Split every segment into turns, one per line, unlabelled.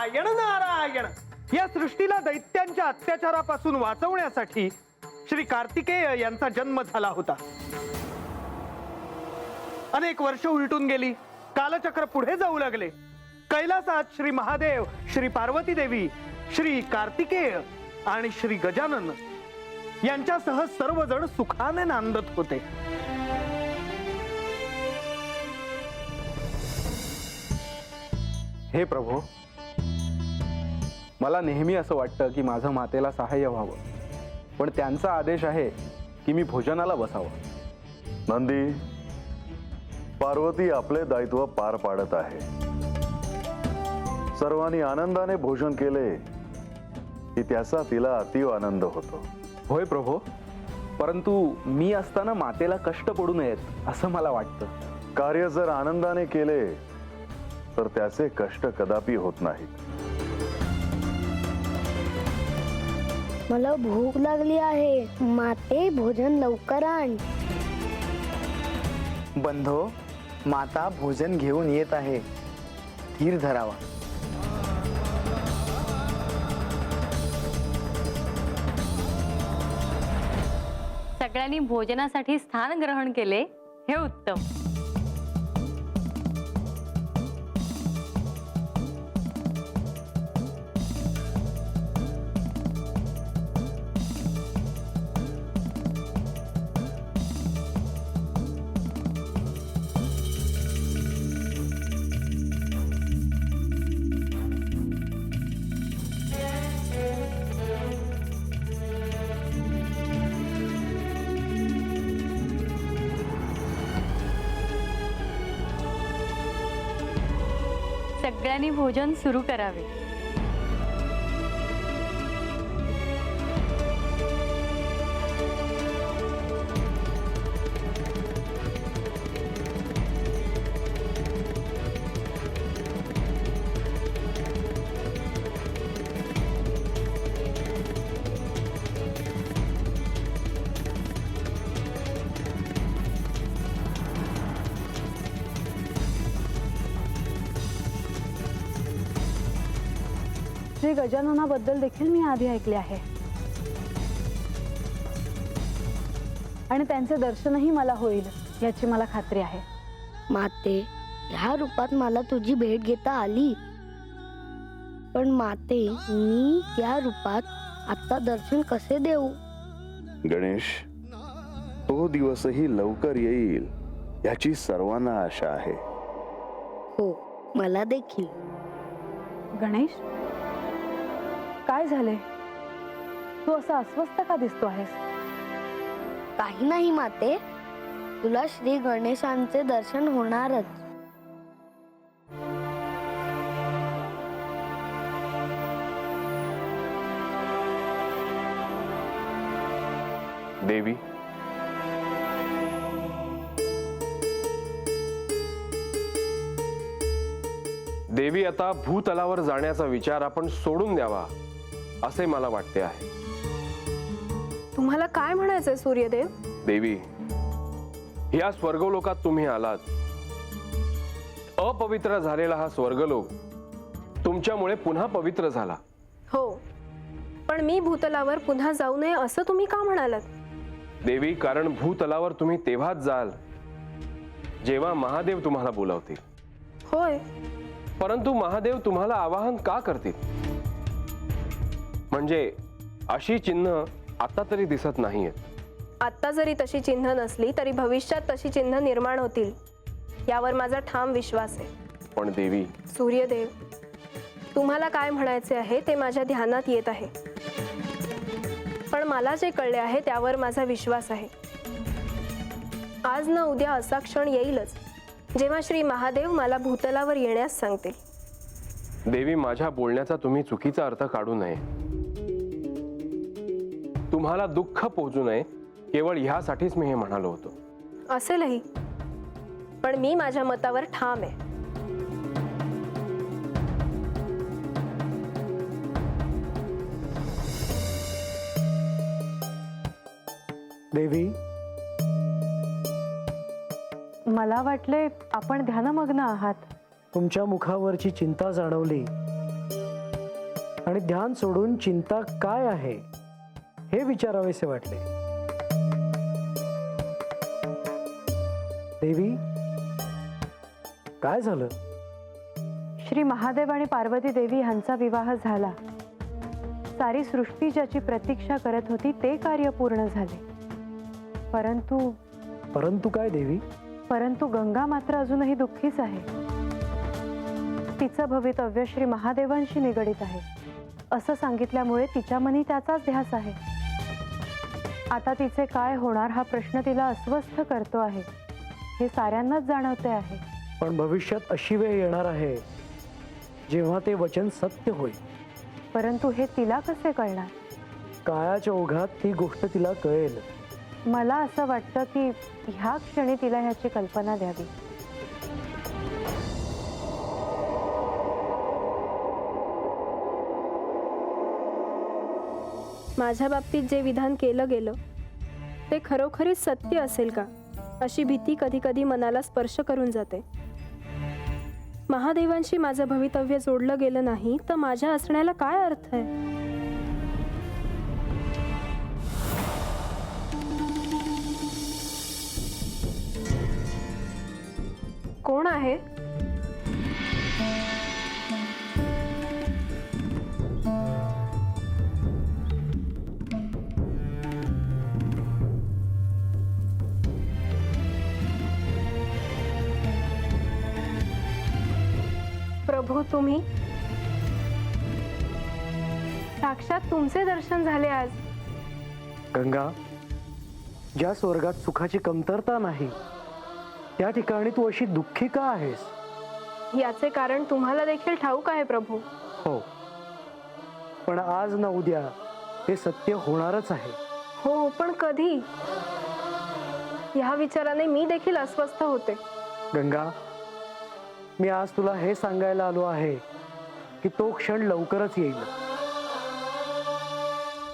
नारायण नारायण. या सृष्टीला दैत्यांच्या अत्याचारापासून वाचवण्यासाठी श्री कार्तिकेय यांचा जन्म झाला होता. अनेक वर्ष उलटून गेली. कालचक्र पुढे जाऊ लागले. कैलासात श्री महादेव, श्री पार्वती देवी, श्री कार्तिकेय आणि श्री गजानन यांच्यासह सर्वजण सुखाने नांदत होते.
हे प्रभू, मला नेहमी असं वाटतं की माझं मातेला सहाय्य व्हावं, पण त्यांचा आदेश आहे की मी भोजनाला बसावं.
नंदी, पार्वती आपले दायित्व पार पाडत आहे. सर्वांनी आनंदाने भोजन केले की त्याचा तिला अतीव आनंद होतो.
होय प्रभू, परंतु मी असताना मातेला कष्ट पडू नयेत असं मला वाटतं.
कार्य जर आनंदाने केले तर त्याचे कष्ट कदापि होत नाहीत.
मला भूक लागली आहे. माते, भोजन लवकर आण.
बंधो, माता भोजन घेऊन येत आहे. धीर धरावा.
सगळ्यांनी भोजनासाठी स्थान ग्रहण केले हे उत्तम. सगळ्यांनी भोजन सुरू करावे.
श्री गजाननाबद्दल देखील मी आधी ऐकले आहे आणि त्यांचे दर्शनही मला होईल याची मला खात्री आहे.
माते, ह्या रूपात मला तुझी भेट घेता आली, पण माते, मी त्या रूपात आता दर्शन कसे देऊ?
गणेश, तो दिवसही लवकर येईल याची सर्वांना आशा आहे.
हो, मला देखील.
गणेश, काय झाले? तू असा अस्वस्थ का दिसतो आहेस?
काही नाही माते, तुला श्री गणेशांचे दर्शन होणारच.
देवी, देवी, आता भूतलावर जाण्याचा विचार आपण सोडून द्यावा असे मला वाटते आहे.
तुम्हाला काय म्हणायचंय सूर्यदेव?
देवी, या स्वर्गलोकात तुम्ही आलात. अपवित्र झालेला हा स्वर्गलोक तुमच्यामुळे पुन्हा पवित्र झाला.
हो, पण मी भूतलावर पुन्हा जाऊ नये असं तुम्ही का म्हणालात?
देवी, कारण भूतलावर तुम्ही तेव्हाच जाल जेव्हा महादेव तुम्हाला बोलावतील.
होय,
परंतु महादेव तुम्हाला आवाहन का करतील? म्हणजे अशी चिन्ह आता तरी दिसत नाहीयेत.
आत्ता जरी तशी चिन्ह नसली तरी भविष्यात तशी चिन्ह निर्माण होतील यावर माझा ठाम विश्वास आहे.
पण देवी,
सूर्यदेव, तुम्हाला काय म्हणायचे आहे ते माझ्या ध्यानात येत आहे, पण मला जे कळले आहे त्यावर माझा विश्वास आहे. आज ना उद्या असा क्षण येईलच जेव्हा श्री महादेव मला भूतलावर येण्यास सांगतील.
देवी, माझ्या बोलण्याचा तुम्ही चुकीचा अर्थ काढू नये. तुम्हाला दुःख पोहोचू नये केवळ ह्यासाठीच मी हे म्हणालो होतो.
असेलही, पण मी माझ्या मतावर ठाम आहे.
देवी,
मला वाटले आपण ध्यानमग्न आहात.
तुमच्या मुखावरची चिंता जाणवली
आणि ध्यान सोडून चिंता काय आहे हे विचारावेसे वाटले. देवी, काय झालं?
श्री महादेव आणि पार्वती देवी यांचा विवाह झाला. सारी सृष्टी ज्याची प्रतीक्षा करत होती ते कार्य पूर्ण झाले.
परंतु काय देवी?
परंतु गंगा मात्र अजूनही दुःखीच आहे. तिचं भवितव्य श्री महादेवांशी निगडित आहे असं सांगितल्यामुळे तिच्या मनी त्याचाच ध्यास आहे. आता तिचे काय होणार हा प्रश्न तिला अस्वस्थ करतो आहे हे साऱ्यांनाच जाणवते आहे.
पण भविष्यात अशी वेळ येणार आहे जेव्हा ते वचन सत्य होईल.
परंतु हे तिला कसे कळणार?
काळाच्या ओघात ती गोष्ट तिला कळेल.
मला असं वाटतं की ह्या क्षणी तिला ह्याची कल्पना द्यावी.
माझ्या बाबतीत जे विधान केलं गेलं ते खरोखरीच सत्य असेल का अशी भीती कधी कधी मनाला स्पर्श करून जाते. महादेवांशी माझं भवितव्य जोडलं गेलं नाही तर माझ्या असण्याला काय अर्थ आहे? कोण आहे? प्रभू, तुम्ही साक्षात तुमचे दर्शन झाले आज.
गंगा, ज्या स्वर्गात सुखाची कमतरता नाही त्या ठिकाणी तू अशी दुःखी का आहेस?
याचे कारण तुम्हाला देखील ठाऊक आहे प्रभू.
हो, पण आज ना उद्या हे सत्य होणारच आहे.
हो, पण कधी? ह्या विचाराने मी देखील अस्वस्थ होते.
गंगा, मी आज तुला हे सांगायला आलो आहे की तो क्षण लवकरच येईल.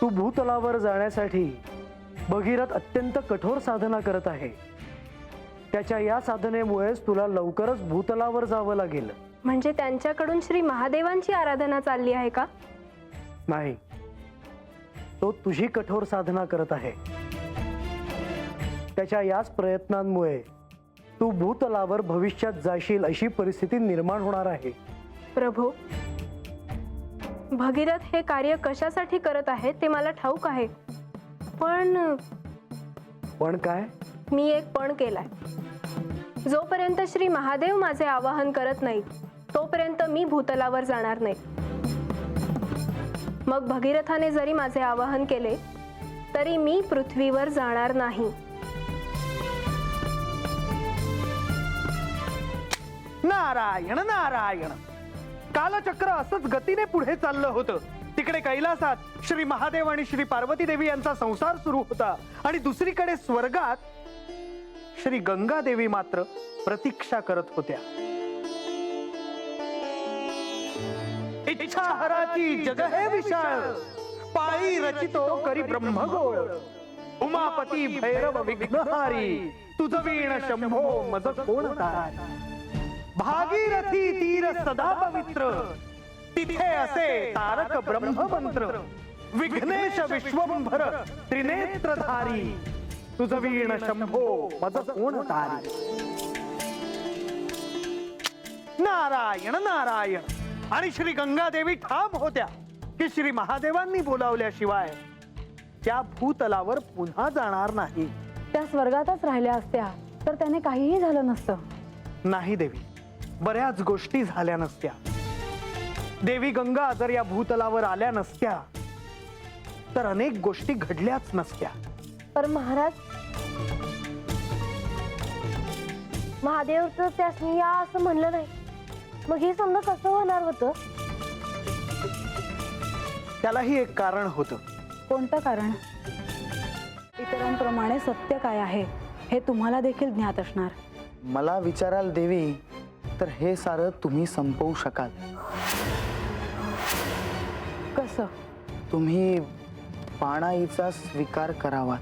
तू भूतलावर जाण्यासाठी भगीरथ अत्यंत कठोर साधना करत आहे. त्याच्या या साधनेमुळेच तुला लवकरच भूतलावर जावं लागेल.
म्हणजे त्यांच्याकडून श्री महादेवांची आराधना चालली आहे का?
नाही, तो तुझी कठोर साधना करत आहे. त्याच्या याच प्रयत्नांमुळे तू भूतलावर भविष्यात जाशील अशी परिस्थिती निर्माण होणार आहे.
प्रभू, भगीरथ हे कार्य कशासाठी करत आहे ते मला ठाऊक आहे.
पण काय?
मी एक पण केलाय. जोपर्यंत श्री महादेव माझे आवाहन करत नाही तोपर्यंत मी भूतलावर जाणार नाही. मग भगीरथाने जरी माझे आवाहन केले तरी मी पृथ्वीवर जाणार नाही.
नारायण नारायण. कालचक्र असंच गतीने पुढे चाललं होतं. तिकडे कैलासात श्री महादेव आणि श्री पार्वती देवी यांचा संसार सुरू होता आणि दुसरीकडे स्वर्गात श्री गंगा देवी मात्र प्रतीक्षा करत होत्या. इच्छा हराची जग हे विशाळ, पायी रचितो करी ब्रह्मगोळ. उमापती भैरव विघ्नहारी, तुझ वीण शंभो मज कोण काय. भागीरथी तीर सदा पवित्र, तिथे असे तारक ब्रह्ममंत्र. विघ्नेश विश्वंभर त्रिनेत्रधारी, तुझ वीण शंभो मज कोण तारी. नारायण नारायण. आणि श्री गंगा देवी ठाम होत्या की श्री महादेवांनी बोलावल्याशिवाय त्या भूतलावर पुन्हा जाणार नाही.
त्या स्वर्गातच राहिल्या असत्या तर त्याने काहीही झालं नसतं.
नाही देवी, बऱ्याच गोष्टी झाल्या नसत्या. देवी गंगा जर या भूतलावर आल्या नसत्या तर अनेक गोष्टी घडल्याच नसत्या.
पर महाराज, महादेव तर त्यासनी या असं म्हणलं नाही. मग हे समजा कसं होणार होतं?
त्यालाही एक कारण होतं.
कोणतं कारण? इतरांप्रमाणे सत्य काय आहे हे तुम्हाला देखील ज्ञात असणार.
मला विचाराल देवी तर हे सारं तुम्ही संपवू शकाल.
कसं?
तुम्ही पाणाईचा स्वीकार करावा.